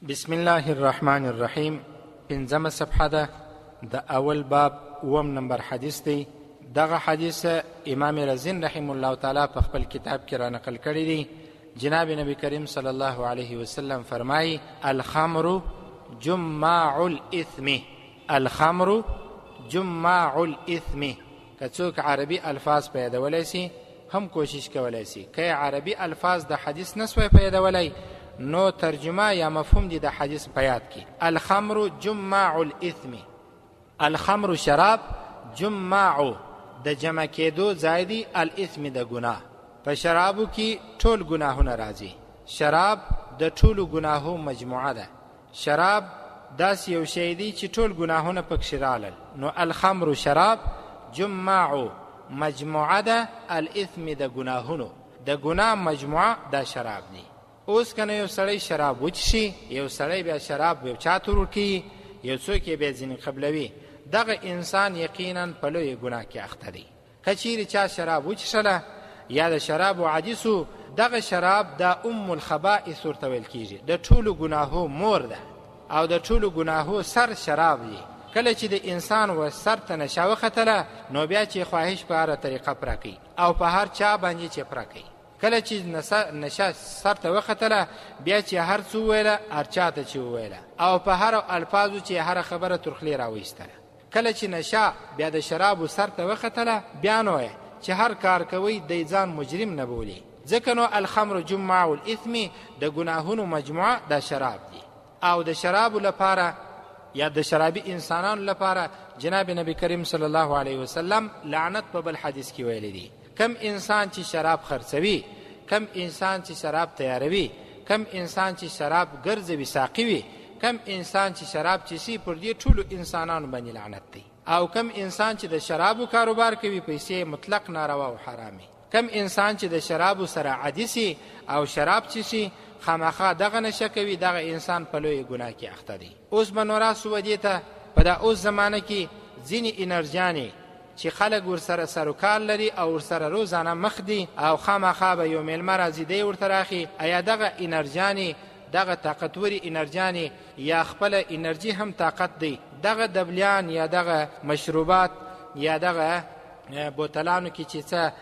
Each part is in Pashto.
بسم الله الرحمن الرحیم. پنځمه صفحه ده، د اول باب اوم نمبر حدیث دی. دغه حدیث امام رزین رحم الله تعالی په خپل کتاب کې را نقل کړی دی. جناب نبی کریم صلی الله علیه وسلم فرمایي: الخمر جماع الاثم. الخمر جماع الاثم. که څوک عربي الفاظ پیدولی سي هم کوشش کولی سي. که عربي الفاظ د حدیث نسوی پیدولی نو ترجمه یا مفهوم دی د حدیث په یاد کی. الخمر جماع الاثم. الخمر شراب، جماع د جمع کېدو ځای دی، الاثم د ګناه. په شرابو کې ټول ګناهونه راځي. شراب د ټولو ګناهو مجموعه ده. شراب داس یو شی دی چې ټول ګناهونه پکې رالل. نو الخمر شراب، جماع مجموعه ده، الاثم د ګناهونو. د ګناه مجموعه دا شراب دی. اوس کنه یو سړی شراب وچشي، یو سړی بیا شراب یو چاته ورکوي، یو څوک یې بیا ځینې قبلوي، دغه انسان یقینا په لویه ګناه کې اخته دی. که چیرې چا شراب وچښله یا د شرابو عاجز و، دغه شراب د ام الخبائث ورته ویل کېږي. د ټولو ګناهو مور ده او د ټولو ګناهو سر شراب دی. کله چې د انسان و سر ته نشه وختله نو بیا چې خواهش په هره طریقه پوره کوي او په هر چا باندې چې پوره کوي. کله چې نشه سر ته وختله بیا چې هر څه وویله، هر چا ته چې وویله او په هر الفاظو چې هر خبره ترخلي راویستله. کله چې نشه بیا د شرابو سر ته وختله بیا نو چې هر کار کوي د ځان مجرم نه بولي. ځکه نو الخمر جماع الاثم، د ګناهونو مجموعه د شراب دی. او د شرابو لپاره یا د شرابي انسانانو لپاره جناب نبی کریم صلی الله علیه وسلم لعنت په بل حدیث کې ویلی دی. کم انسان چې شراب خرڅوي، کم انسان چې شراب تیاروي، کم انسان چې شراب ګرځوي ساقي وي، کم انسان چې شراب چیسي، پر دې ټولو انسانانو باندې لعنت دی. او کم انسان چې د شرابو کاروبار کوي، پیسې مطلق ناروا او حرامي. کم انسان چې د شرابو سره عادي او شراب چیسي، خامخا دغه نشه کوي، دغه انسان په لوی ګناه کې اخته دی. اوس به نو راسو دې ته په دا اوس زمانه کې ځینې انرژیانې چې خلک ورسره سروکار لري او ورسره روزانه مخ دي او خامخا به یو میلمه راځي دی ورته راخي، ایا دغه انرژیانې، دغه طاقتوري انرژیانې یا خپله انرژي هم طاقت دی، دغه دبلیان یا دغه مشروبات یا دغه بوتلانو کې چې څه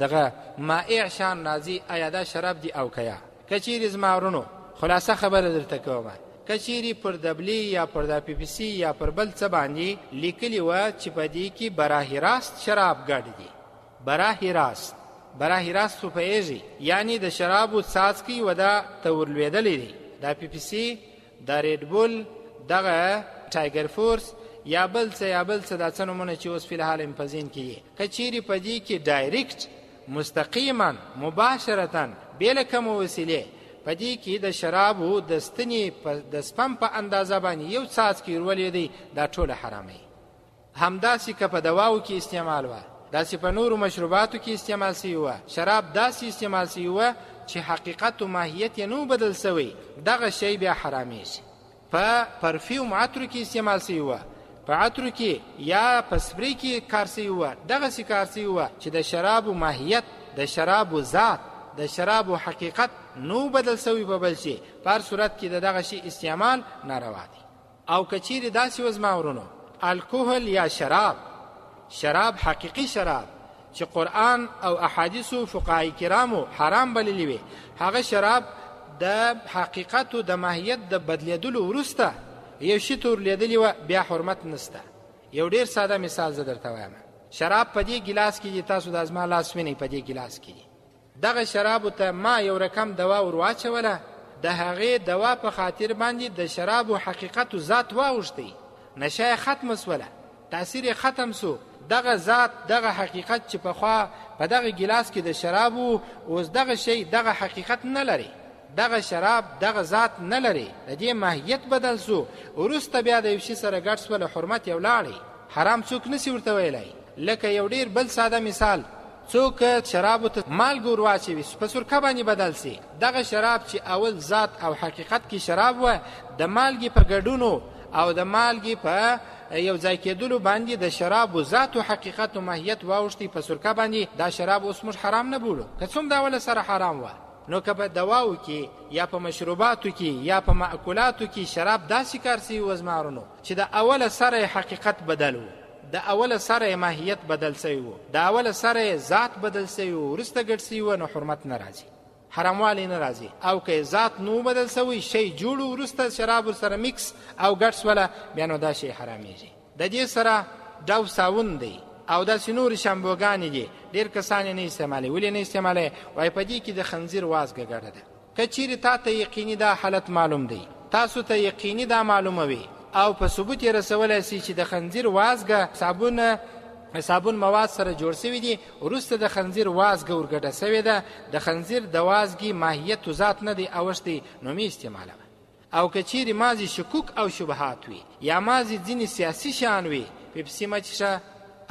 دغه مائع شان راځي، ایا دا شراب دی او که یا؟ که چیرې زما ورونو خلاصه خبره درته کومه، که چیرې پر دبلی یا پر د پی پی سی یا پر بل څه باندې لیکلي وه چې په دې کې براه راست شراب ګډ دي. براه راست خو پوهېږي، یعنی د شرابو څاڅکي و دا ته ورلوېدلی دی. د پی پی سی، د ریډ بول، دغه ټایګر فورس یا بل څه دا څه نومونه چې اوس فیلحال م په ذهن کې یې، که چیرې په دې کې ډایرکټ مستقیما مباشرتا بې له کومه وسیلې په دې کې د شرابو د ستنې د سپم په اندازه باندې یو څاڅکی ورولېدی، دا ټوله حرامه. همداسې که په دواو کې استعمال وه، داسې په نورو مشروباتو کې استعمال سوي وه، شراب داسې استعمال سوي وه چې حقیقت و ماهیت یې نو بدل سوی، دغه شی بیا حرامیږي. په پرفیوم عطرو کې استعمال سوي وه، په عطرو کې یا په سپری کې کار سوي وه، دغسې کار سوي وه چې د شرابو ماهیت، د شرابو ذات، د شرابو حقیقت نو بدل سوی په بل شي. په هر صورت کې د دغه شي استعمال ناروا دی. او که چیرې داسې و زما ورونو الکوهل یا شراب حقیقي شراب چې قرآن او احادیثو فقهای کرامو حرام بللی وي، هغه شراب د حقیقت و د ماهیت د بدلیدلو وروسته یو شي ته ورلیدلي وه، بیا حرمت نسته. یو ډېر ساده مثال زه درته وایم. شراب په دې ګیلاس کې دي، تاسو د زما لاس وینئ په دې ګیلاس کې دي. دغه شرابو ته ما یو رقم دوا ور واچوله، د هغې دوا په خاطر باندې د شرابو حقیقت و ذات واوښتی، نشه یې ختمه سوله، تاثیر یې ختم سو. دغه ذات، دغه حقیقت چې پخوا په دغه ګیلاس کې د شرابو، اوس دغه شی، دغه حقیقت نه لري، دغه شراب دغه ذات نه لري، د دې ماهیت بدل سو. وروسته بیا د یو شي سره ګډ سوله، حرمت یې ولاړی. حرام څوک نسي ورته ویلی. لکه یو ډېر بل ساده مثال، څوک شرابو ته مالګه ور واچوي، په سرکه باندې بدل سي. دغه شراب چې اول ذات او حقیقت کې شراب وه، د مالګې په ګډونو او د مالګې په یو ځای کېدلو باندې د شرابو ذات او حقیقت او ماهیت واوښتي په سرکه باندې، دا شراب اوس موږ حرام نه بولو، که څوم دا ول سره حرام وه. نو که په دواو کې یا په مشروباتو کې یا په مأکولاتو کې شراب داسې کار سوي و زمارونو چې د اوله سره حقیقت بدل و، د اوله سره ماهیت بدل سوي و، د اوله سره ذات بدل سوي و، وروسته ګډ سوي و، نو حرمت نه راځي، حراموالی نه راځي. او که ذات نو بدل سوی شی جوړ وروسته شراب ورسره میکس او ګډ سوله بیا نو دا شی حرامېږي. د دې سره ډو صابون دی او داسې نورې شامپوګانې دي، ډېر کسان یې نه استعمالوي. ولې نه استعمالوي؟ وایي په دې کې د خنزیر وازګه ګډه ده. که چیرې تا ته یقیني دا حالت معلوم دی، تاسو ته یقیني دا معلومه وي او په ثبوت یې رسولی سي چې د خنزیر وازګه صابون مواد سره جوړ سوي دي، وروسته د خنزیر وازګه ورګډه سوې ده، د خنزیر د وازګې ماهیت و ذات نه دی اوښتی، نو مې استعمالوه. او که چیرې مازې شکوک او شبهات وي یا مازې ځینې سیاسي شیان وي، پیپسي مه څښه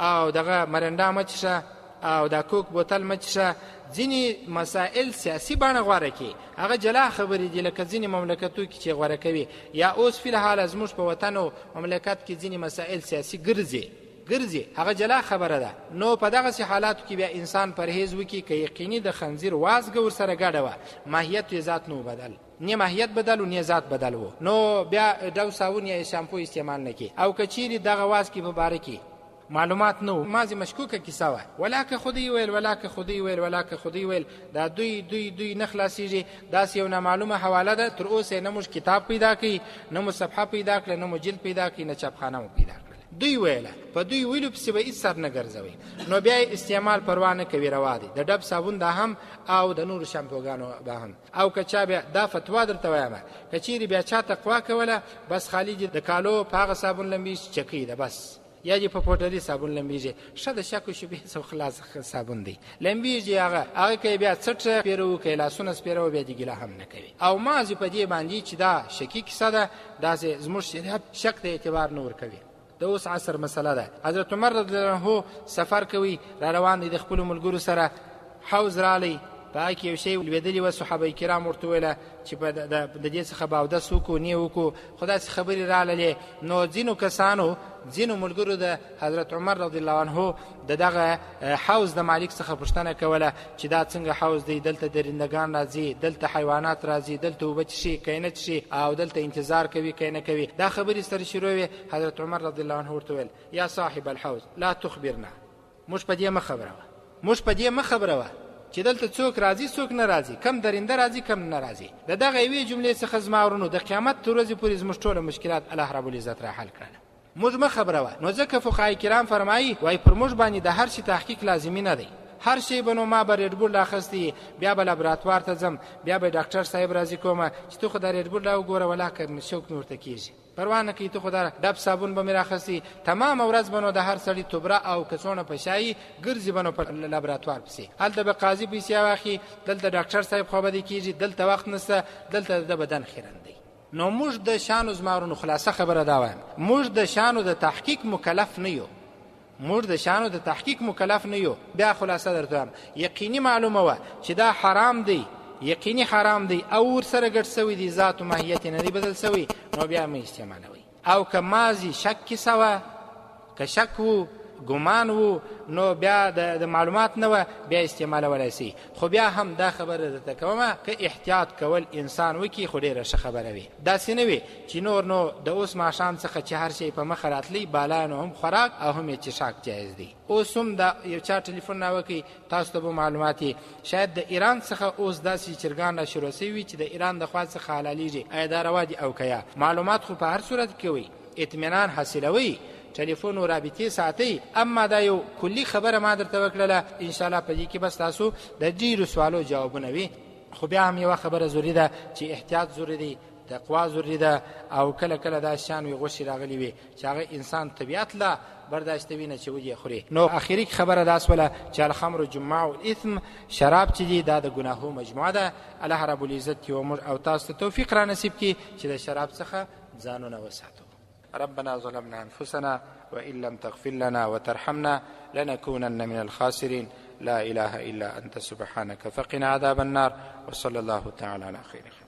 او دغه مرنډا مه څښه او دا کوک بوتل مه څښه، ځینې مسائل سیاسي بڼه غوره کړي، هغه جلا خبرې دي، لکه ځینې مملکتو کې چې غوره کوي. یا اوس فی الحال زموږ په وطن او مملکت کې ځینې مسائل سیاسي ګرځي، هغه جلا خبره ده. نو په دغسې حالاتو کې بیا انسان پرهیز وکړي که یقیني د خنزیر وازګه ورسره ګډه وه، ماهیت یې ذات نو بدل، نه ماهیت بدل و نه ذات بدل و، نو بیا ډو صابون یا شامپو استعمال نه کړي. او که چیرې دغه وازګې په باره کې معلومات نه و، مازې مشکوکه کیسه وه، ولاکه خودی ویل ولاکه خودی ویل، دا دوی نه خلاصېږي. داسې یو نامعلومه حواله ده، تر اوسه نه موږ کتاب پیدا کړي، نه مو صفحه پیدا کړه، نه مو جلد پیدا کړي، نه چاپخانه مو پیدا کړه. دوی ویله، په دوی ویلو پسې به هېڅ سر نه ګرځوئ، نو بیا یې استعمال پروا نه کوي، روا دی. د ډب صابون دا هم او د نورو شامپوګانو به هم. او که چا بیا دا فتوا درته وایمه، که چیرې بیا چا تقوا کوله، بس خالي د کالو په هغه صابون لمبېږي چکۍ ده بس، یا دې په پوډري صابون لمبېږي، ښه د شک و شبهې څخه خلاص صابون دی لمبېږي. هغه که بیا څټ سپېروو که لاسونه سپېروو بیا دې ګیله هم نه کوي. او مازې په دې باندې چې دا شکي کیسه ده، داسې زموږ شریعت شک د اعتبار نه ورکوي. د اوس عصر مسله ده. حضرت عمر رضی الله عنه سفر کوي، را روان دی د خپلو ملګرو سره، حوض رالی، په هغه کې یو شی لوېدلي وه، صحابه کرام ورته وویله چې د دې څخه به اودس وکړو نه یې وکړو، خو داسې خبرې راللې. نو ځینو کسانو، ځینو ملګرو د حضرت عمر رضی الله عنه د دغه حوض د مالک څخه پوښتنه کوله چې دا څنګه حوض دی، دلته درندګان راځي، دلته حیوانات راځي، دلته اوبه څښي که نه څښي، او دلته انتظار کوي که نه کوي. دا خبرې سره شروع وې. حضرت عمر رضی الله عنه ورته ویل یا صاحب الحوض لا تخبرنا، موږ په دې مه خبروه چې دلته څوک راځي څوک نه راځي، کم درنده راځي کم نه راځي. د دغه یوې جملې څخه زما ورونو د قیامت تر ورځې پورې زموږ ټوله مشکلات الله رب العزت را حل کړل. موږ مه خبروه. نو ځکه فقهای کرام فرمایي، وایي پر موږ باندې د هر شي تحقیق لازمي نه دی. هر شی به نو ما به ریډبول راخستی، بیا به لابراتوار ته ځم، بیا به ډاکټر صاحب راځي کومه چې ته خو دا ریډبول راوګوره، ولاکه شوق مې ورته کېږي، پروا نه کوي، ته خو دا ډب صابون به مې راخستی، تمامه ورځ به نو د هر سړي توبره او کڅوڼه په شایي ګرځي به نو په لابراتوار پسې، هلته به قاضي پیسې واخلي، دلته ډاکټر صاحب خوا به دې کېږي، دلته وخت نشته، دلته د بدن خیرن دی. نو موږ د شانو زمارونو خلاصه خبره دا وایم، موږ د شانو د تحقیق مکلف نه یو، بیا خلاصه درته وایم، یقیني معلومه وه چې دا حرام دی، یقیني حرام دی او ورسره ګډ سوی دی، ذات و ماهیت نه دی بدل سوی، نو بیا مې استعمالوئ. او که مازې شک کیسه وه، که شک و ګمان و، نو بیا د معلومات نه وه، بیا استعمالولی سي. خو بیا هم دا خبره درته کومه که احتیاط کول انسان وکړي خو ډېره ښه خبره وي. داسې نه وي چې نور نو د اوس ماښام څخه چې هر شی په مخه راتلی، بالا نو هم خوراک او هم یې څښاک جایز دی. اوس هم دا یو چا ټلیفون راوکړي، تاسو ته به معلومات یې، شاید د ایران څخه اوس داسې چرګان را شروع سوي وي چې د ایران د خوا څخه حلالیږي، آیا دا روا دي او که یا؟ معلومات خو په هر صورت کې وي، اطمینان حاصلوي، ټلیفون و رابطې ساتئ. اما دا یو کلي خبره ما درته وکړله، انشاءالله په دې کې بس تاسو د ډېرو سوالو جوابونه وي. خو بیا هم یوه خبره ضروري ده چې احتیاط ضروري دی، تقوا ضروري ده، او کله کله دا شیان وي غوښې راغلي وي چې هغه انسان طبیعت له برداشته وي نه چې ودې خوري. نو اخري خبره دا سوله چې الخمر جماع الاثم، شراب چې دي دا د ګناهو مجموعه ده. الله رب العزت او تاسو ته توفیق را نصیب کړي چې د شراب څخه ځانونه وساتو. ربنا ظلمنا أنفسنا وإن لم تغفر لنا وترحمنا لنكونن من الخاسرين. لا إله إلا أنت سبحانك فقنا عذاب النار. وصلى الله تعالى على خير.